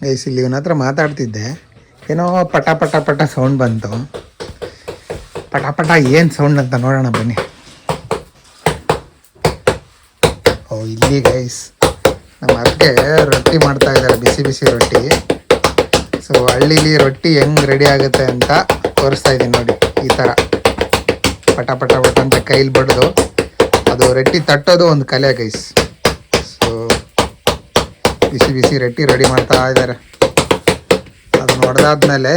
Guys ಇಲ್ಲಿ ಇವನ ಹತ್ರ ಮಾತಾಡ್ತಿದ್ದೆ, ಏನೋ ಪಟ ಪಟ ಪಟ ಸೌಂಡ್ ಬಂತು. ಪಟ ಪಟ ಏನು ಸೌಂಡ್ ಅಂತ ನೋಡೋಣ ಬನ್ನಿ. ಓ ಇಲ್ಲಿ ಗೈಸ್ ನಮ್ಮ ಅದಕ್ಕೆ ರೊಟ್ಟಿ ಮಾಡ್ತಾ ಇದ್ದಾರೆ, ಬಿಸಿ ಬಿಸಿ ರೊಟ್ಟಿ. ಸೊ ಹಳ್ಳಿಲಿ ರೊಟ್ಟಿ ಹೆಂಗೆ ರೆಡಿ ಆಗುತ್ತೆ ಅಂತ ತೋರಿಸ್ತಾ ಇದ್ದೀನಿ ನೋಡಿ. ಈ ಥರ ಪಟ ಪಟ ಪಟ ಅಂತ ಕೈಲಿ ಬಡ್ದು ಅದು ರೊಟ್ಟಿ ತಟ್ಟೋದು ಒಂದು ಕಲೆ ಗೈಸ್. ಸೊ ಬಿಸಿ ಬಿಸಿ ರೊಟ್ಟಿ ರೆಡಿ ಮಾಡ್ತಾ ಇದ್ದಾರೆ. ಅದು ಹೊಡೆದಾದ್ಮೇಲೆ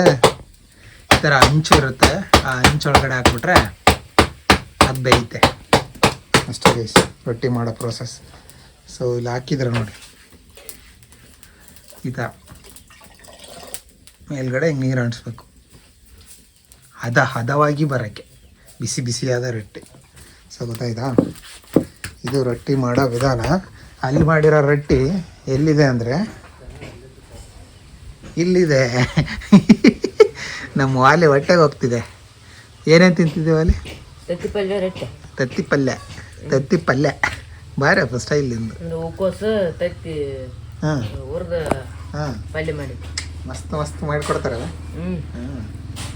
ಈ ಥರ ಹಂಚು ಇರುತ್ತೆ, ಆ ಹಂಚೊಳಗಡೆ ಹಾಕ್ಬಿಟ್ರೆ ಅದು ಬೇಯುತ್ತೆ ಅಷ್ಟೇ ಗೈಸ್ ರೊಟ್ಟಿ ಮಾಡೋ ಪ್ರೋಸೆಸ್. ಸೊ ಇಲ್ಲಿ ಹಾಕಿದ್ರೆ ನೋಡಿ ಈ ಥರ ಮೇಲ್ಗಡೆ ಹಿಂಗೆ ನೀರು ಅಂಟಿಸ್ಬೇಕು, ಹದವಾಗಿ ಬರೋಕ್ಕೆ ಬಿಸಿ ಬಿಸಿಯಾದ ರೊಟ್ಟಿ. ಸೊ ಗೊತ್ತಾಯ್ತಾ, ಇದು ರೊಟ್ಟಿ ಮಾಡೋ ವಿಧಾನ. ಅಲ್ಲಿ ಮಾಡಿರೋ ರೊಟ್ಟಿ ಎಲ್ಲಿದೆ ಅಂದರೆ ಇಲ್ಲಿದೆ. ನಮ್ಮ ವಾಲಿ ಹೊಟ್ಟೆಗೆ ಹೋಗ್ತಿದೆ. ಏನೇನು ತಿಂತಿದ್ದೀವಿ ಅಲ್ಲಿ? ತತ್ತಿ ಪಲ್ಯ ರೊಟ್ಟಿ, ತತ್ತಿ ಪಲ್ಯ ಬಾರಪ್ಪ ಸ್ಟೈಲಿಂದ. ಹೂಕೋಸು ತತ್ತಿ ಹಾಂ ಹುರಿದು ಹಾಂ ಪಲ್ಯ ಮಾಡಿ ಮಸ್ತ್ ಮಾಡಿಕೊಡ್ತಾರಲ್ಲ. ಹ್ಞೂ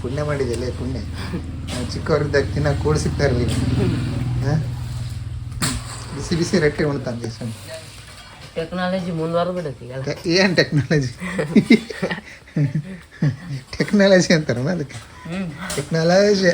ಪುಣ್ಯ ಮಾಡಿದೆಯಲ್ಲ, ಪುಣ್ಯ. ನಾವು ಚಿಕ್ಕವರಿದ್ದಾಗ ತಿನ್ನೋ ಕೂಡಿ ಸಿಗ್ತಾ ಇರಲಿಲ್ಲ. ಹಾಂ ಬಿಸಿ ಬಿಸಿ ರೊಟ್ಟಿ ಉಣ್ತಾನೆ. ಟೆಕ್ನಾಲಜಿ ಮುಂದುವರೆದ್ಬಿಡತ್ತೆ ಈಗ. ಏನು ಟೆಕ್ನಾಲಜಿ? ಟೆಕ್ನಾಲಜಿ ಅಂತಾರಲ್ಲ ಅದಕ್ಕೆ, ಟೆಕ್ನಾಲಜಿ.